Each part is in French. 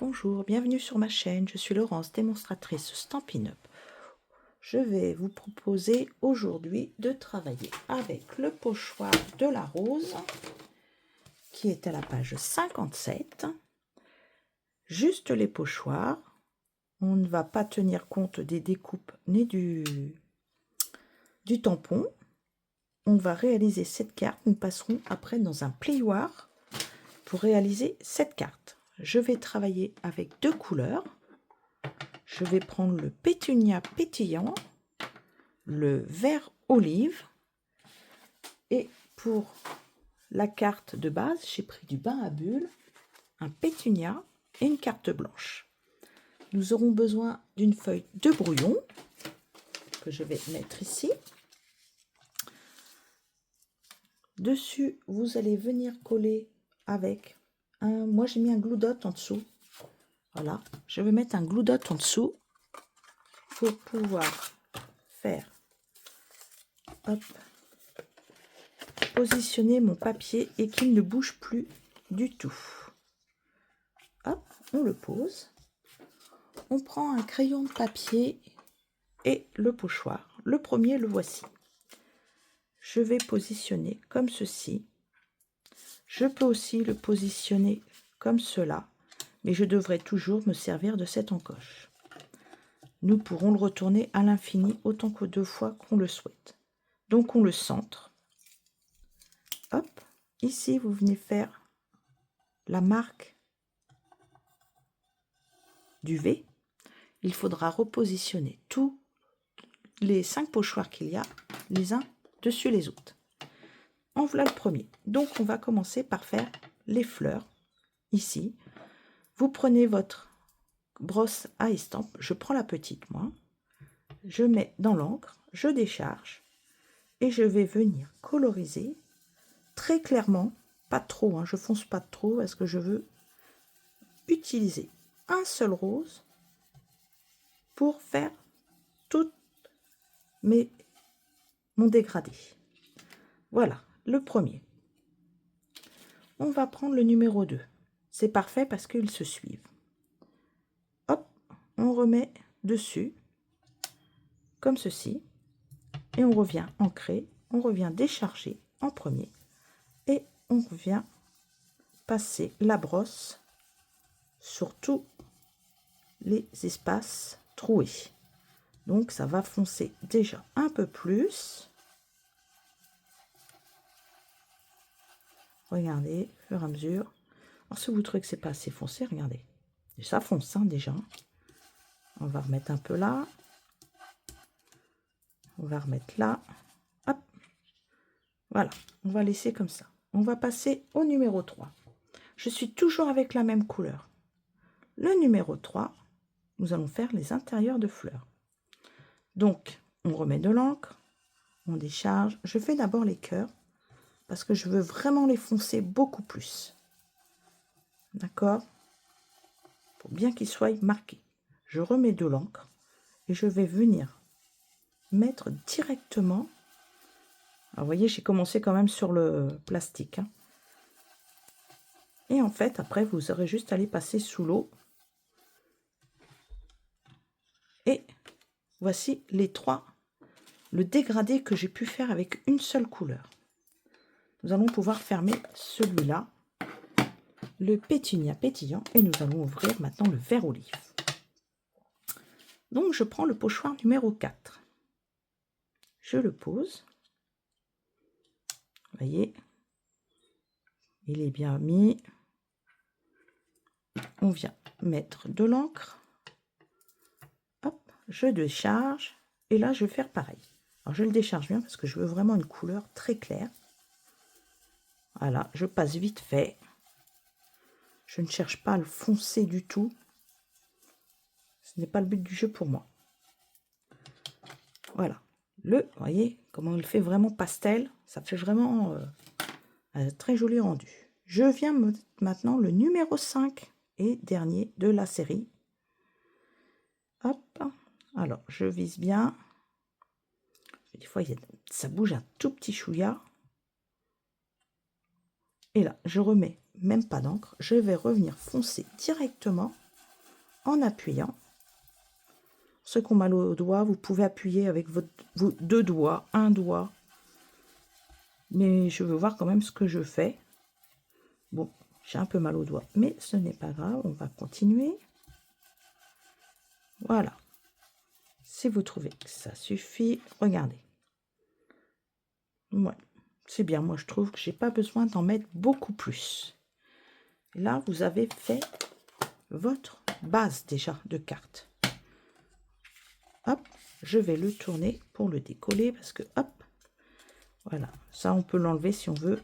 Bonjour, bienvenue sur ma chaîne, je suis Laurence, démonstratrice Stampin' Up. Je vais vous proposer aujourd'hui de travailler avec le pochoir de la rose qui est à la page 57. Juste les pochoirs, on ne va pas tenir compte des découpes ni du tampon. On va réaliser cette carte, nous passerons après dans un plioir pour réaliser cette carte. Je vais travailler avec deux couleurs. Je vais prendre le pétunia pétillant, le vert olive, et pour la carte de base, j'ai pris du bain à bulles, un pétunia et une carte blanche. Nous aurons besoin d'une feuille de brouillon que je vais mettre ici. Dessus, vous allez venir coller avec un... Moi, j'ai mis un glue dot en dessous. Voilà, je vais mettre un glue dot en dessous pour pouvoir faire, hop, positionner mon papier et qu'il ne bouge plus du tout. Hop, on le pose. On prend un crayon de papier et le pochoir. Le premier, le voici. Je vais positionner comme ceci. Je peux aussi le positionner comme cela, mais je devrais toujours me servir de cette encoche. Nous pourrons le retourner à l'infini autant que deux fois qu'on le souhaite. Donc on le centre. Hop, ici vous venez faire la marque du V. Il faudra repositionner tous les 5 pochoirs qu'il y a les uns dessus les autres. En voilà le premier. Donc on va commencer par faire les fleurs ici. Vous prenez votre brosse à estampe, je prends la petite moi, je mets dans l'encre, je décharge et je vais venir coloriser très clairement, pas trop, hein, je fonce pas trop parce que je veux utiliser un seul rose pour faire tout mon dégradé. Voilà, le premier. On va prendre le numéro 2. C'est parfait parce qu'ils se suivent. Hop, on remet dessus, comme ceci. Et on revient ancrer, on revient décharger en premier. Et on revient passer la brosse sur tous les espaces troués. Donc ça va foncer déjà un peu plus. Regardez, au fur et à mesure. Alors si vous trouvez que c'est pas assez foncé, regardez. Et ça fonce hein, déjà. On va remettre un peu là. On va remettre là. Hop. Voilà, on va laisser comme ça. On va passer au numéro 3. Je suis toujours avec la même couleur. Le numéro 3, nous allons faire les intérieurs de fleurs. Donc, on remet de l'encre, on décharge. Je fais d'abord les cœurs parce que je veux vraiment les foncer beaucoup plus. D'accord? Pour bien qu'ils soient marqués. Je remets de l'encre et je vais venir mettre directement. Alors, vous voyez, j'ai commencé quand même sur le plastique. Hein. Et en fait, après, vous aurez juste à les passer sous l'eau. Et voici les trois, le dégradé que j'ai pu faire avec une seule couleur. Nous allons pouvoir fermer celui-là, le pétunia pétillant, et nous allons ouvrir maintenant le vert olive. Donc, je prends le pochoir numéro 4. Je le pose. Vous voyez, il est bien mis. On vient mettre de l'encre. Hop, je décharge. Et là, je vais faire pareil. Alors, je le décharge bien parce que je veux vraiment une couleur très claire. Voilà, je passe vite fait. Je ne cherche pas à le foncer du tout. Ce n'est pas le but du jeu pour moi. Voilà. Vous voyez comment il fait vraiment pastel. Ça fait vraiment un très joli rendu. Je viens maintenant le numéro 5 et dernier de la série. Hop. Alors, je vise bien. Des fois, ça bouge un tout petit chouïa. Et là, je remets même pas d'encre. Je vais revenir foncer directement en appuyant. Ceux qui ont mal au doigt, vous pouvez appuyer avec vos deux doigts, un doigt. Mais je veux voir quand même ce que je fais. Bon, j'ai un peu mal au doigt, mais ce n'est pas grave, on va continuer. Voilà. Si vous trouvez que ça suffit, regardez. Ouais, c'est bien, moi je trouve que j'ai pas besoin d'en mettre beaucoup plus. Là, vous avez fait votre base déjà de carte. Hop, je vais le tourner pour le décoller parce que hop, voilà, ça on peut l'enlever si on veut.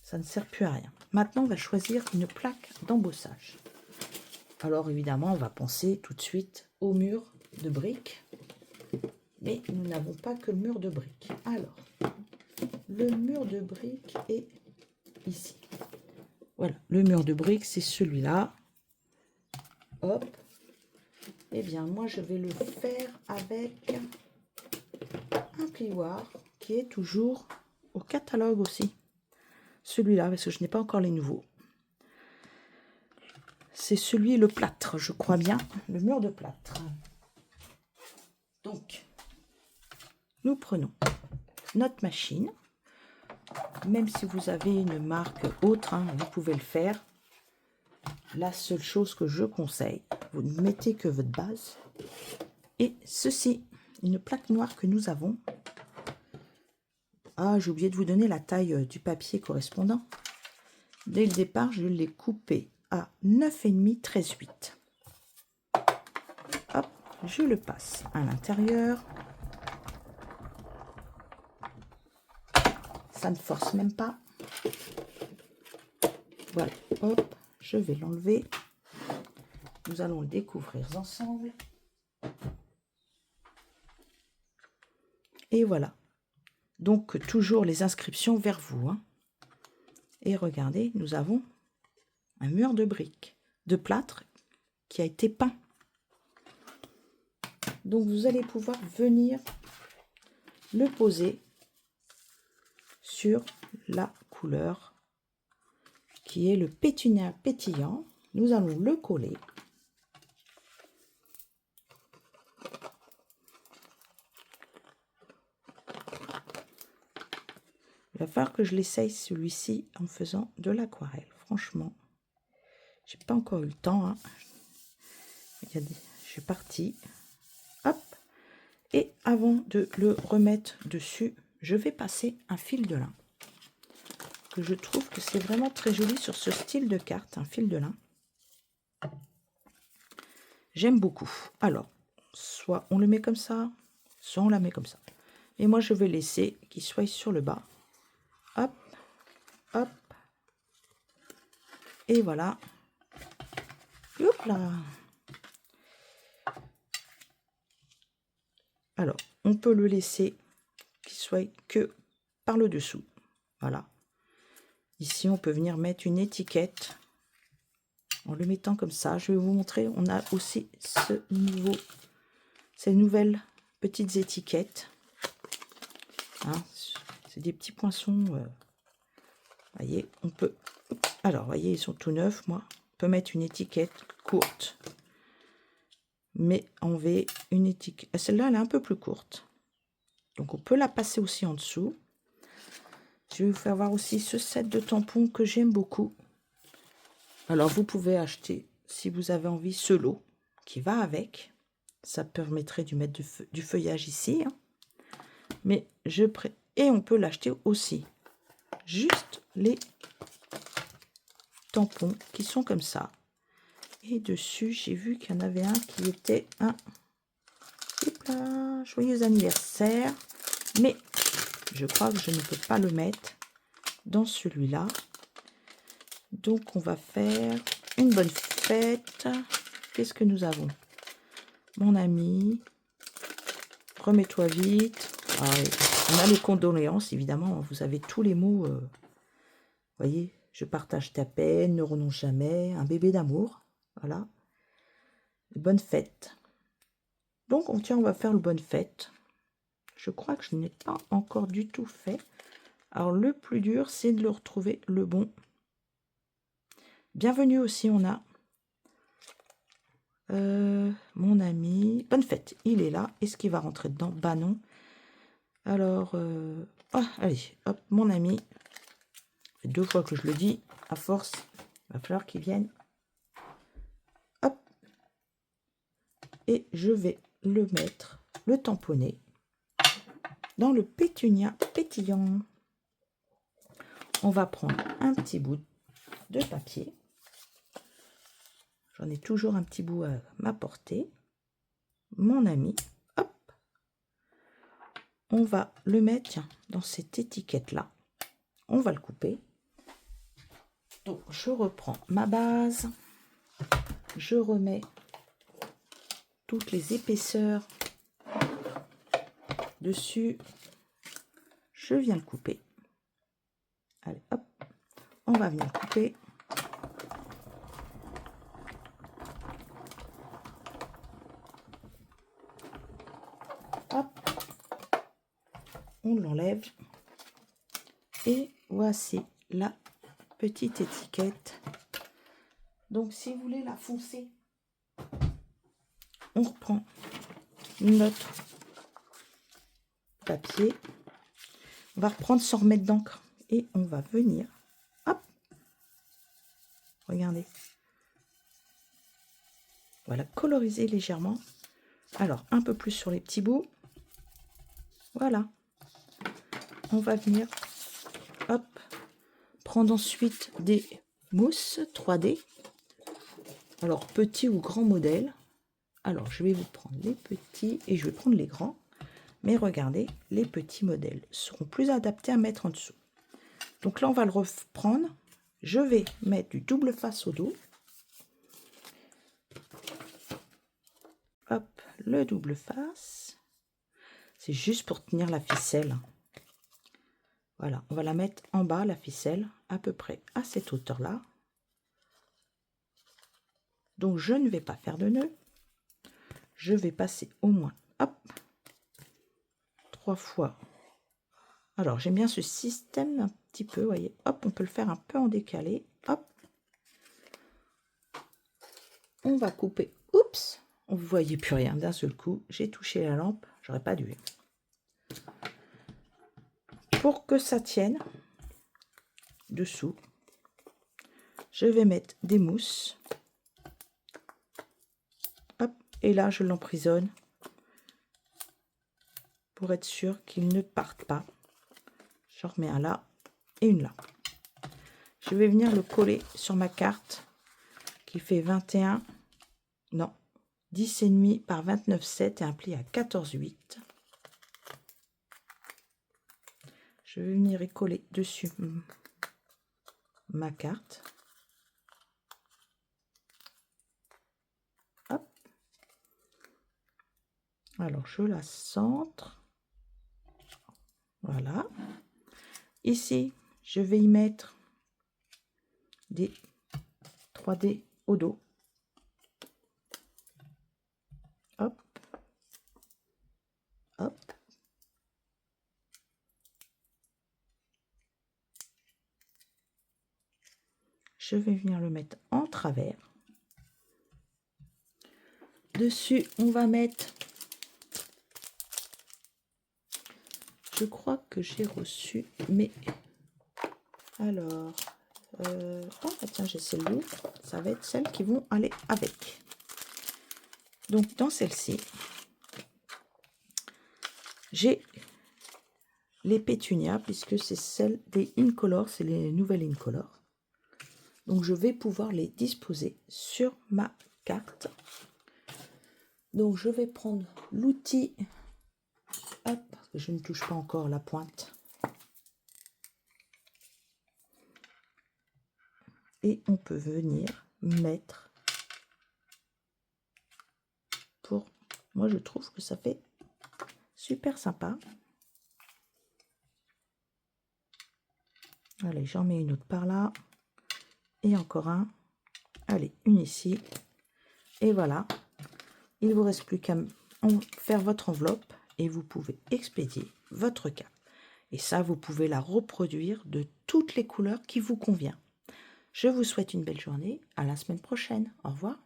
Ça ne sert plus à rien. Maintenant, on va choisir une plaque d'embossage. Alors évidemment, on va penser tout de suite au mur de briques. Mais nous n'avons pas que le mur de briques. Alors, le mur de briques est ici. Voilà, le mur de briques, c'est celui-là. Hop. Eh bien, moi, je vais le faire avec un plioir qui est toujours au catalogue aussi. Celui-là, parce que je n'ai pas encore les nouveaux. C'est celui, le plâtre, je crois bien, le mur de plâtre. Donc, nous prenons notre machine. Même si vous avez une marque autre, hein, vous pouvez le faire. La seule chose que je conseille, vous ne mettez que votre base. Et ceci, une plaque noire que nous avons. Ah, j'ai oublié de vous donner la taille du papier correspondant. Dès le départ, je l'ai coupé à 9,5, 13,8. Hop, je le passe à l'intérieur. Ça ne force même pas. Voilà, hop, je vais l'enlever. Nous allons le découvrir ensemble. Et voilà. Donc, toujours les inscriptions vers vous. Hein. Et regardez, nous avons un mur de briques, de plâtre qui a été peint. Donc, vous allez pouvoir venir le poser sur la couleur qui est le pétunia pétillant. Nous allons le coller. Il va falloir que je l'essaye celui-ci en faisant de l'aquarelle. Franchement, j'ai pas encore eu le temps. Hein. Je suis partie. Hop. Et avant de le remettre dessus, je vais passer un fil de lin. Que je trouve que c'est vraiment très joli sur ce style de carte, un fil de lin. J'aime beaucoup. Alors, soit on le met comme ça, soit on la met comme ça. Et moi, je vais laisser qu'il soit sur le bas. Hop, hop. Et voilà. Hop là. Alors, on peut le laisser qu'il soit que par le dessous. Voilà. Ici, on peut venir mettre une étiquette en le mettant comme ça. Je vais vous montrer. On a aussi ces nouvelles petites étiquettes. Hein, c'est des petits poinçons. Voyez, on peut. Alors, voyez, ils sont tout neufs. Moi, on peut mettre une étiquette courte. Mais en V, une étiquette. Celle-là, elle est un peu plus courte. Donc, on peut la passer aussi en dessous. Je vais vous faire voir aussi ce set de tampons que j'aime beaucoup. Alors, vous pouvez acheter, si vous avez envie, ce lot qui va avec. Ça permettrait de mettre du feuillage ici. Hein. Mais et on peut l'acheter aussi. Juste les tampons qui sont comme ça. Et dessus, j'ai vu qu'il y en avait un qui était un joyeux anniversaire. Mais je crois que je ne peux pas le mettre dans celui-là. Donc, on va faire une bonne fête. Qu'est-ce que nous avons? Mon ami, remets-toi vite. Ah, on a les condoléances, évidemment. Vous avez tous les mots. Voyez, je partage ta peine, ne renonce jamais. Un bébé d'amour. Voilà. Bonne fête. Donc, on va faire le bonne fête. Je crois que je n'ai pas encore du tout fait. Alors, le plus dur, c'est de le retrouver le bon. Bienvenue aussi, on a Mon ami, bonne fête, il est là. Est-ce qu'il va rentrer dedans? Bah non. Alors, allez, hop, mon ami. Ça fait 2 fois que je le dis. À force, il va falloir qu'il vienne. Hop. Et je vais le mettre, le tamponner, dans le pétunia pétillant. On va prendre un petit bout de papier. J'en ai toujours un petit bout à m'apporter. Mon ami, hop. On va le mettre, tiens, dans cette étiquette-là. On va le couper. Donc, je reprends ma base. Je remets toutes les épaisseurs dessus. Je viens le couper. Allez, hop. On va venir couper. Hop. On l'enlève. Et voici la petite étiquette. Donc, si vous voulez la foncer, on reprend notre papier. On va reprendre sans remettre d'encre. Et on va venir, hop, regardez. Voilà, coloriser légèrement. Alors, un peu plus sur les petits bouts. Voilà. On va venir, hop, prendre ensuite des mousses 3D. Alors, petit ou grand modèle. Alors, je vais vous prendre les petits et je vais prendre les grands. Mais regardez, les petits modèles seront plus adaptés à mettre en dessous. Donc là, on va le reprendre. Je vais mettre du double face au dos. Hop, le double face. C'est juste pour tenir la ficelle. Voilà, on va la mettre en bas, la ficelle, à peu près à cette hauteur-là. Donc, je ne vais pas faire de nœud. Je vais passer au moins, hop, 3 fois. Alors, j'aime bien ce système un petit peu, vous voyez. Hop, on peut le faire un peu en décalé. Hop. On va couper. Oups, on ne voyait plus rien d'un seul coup. J'ai touché la lampe. J'aurais pas dû. Pour que ça tienne dessous, je vais mettre des mousses. Hop, et là, je l'emprisonne pour être sûr qu'il ne parte pas. Je remets un là et une là. Je vais venir le coller sur ma carte qui fait 21, non, 10,5 par 29,7 et un pli à 14,8. Je vais venir y coller dessus ma carte. Hop. Alors, je la centre. Voilà. Ici, je vais y mettre des 3D au dos. Hop. Hop. Je vais venir le mettre en travers. Dessus, on va mettre... Je crois que j'ai reçu mes... Alors... Oh, tiens, j'ai celle-là. Ça va être celles qui vont aller avec. Donc, dans celle-ci, j'ai les pétunias, puisque c'est celle des Incolor, c'est les nouvelles Incolor. Donc, je vais pouvoir les disposer sur ma carte. Donc, je vais prendre l'outil. Hop, parce que je ne touche pas encore la pointe. Et on peut venir mettre pour... Moi, je trouve que ça fait super sympa. Allez, j'en mets une autre par là. Et encore un. Allez, une ici. Et voilà. Il ne vous reste plus qu'à faire votre enveloppe et vous pouvez expédier votre carte. Et ça, vous pouvez la reproduire de toutes les couleurs qui vous conviennent. Je vous souhaite une belle journée. À la semaine prochaine. Au revoir.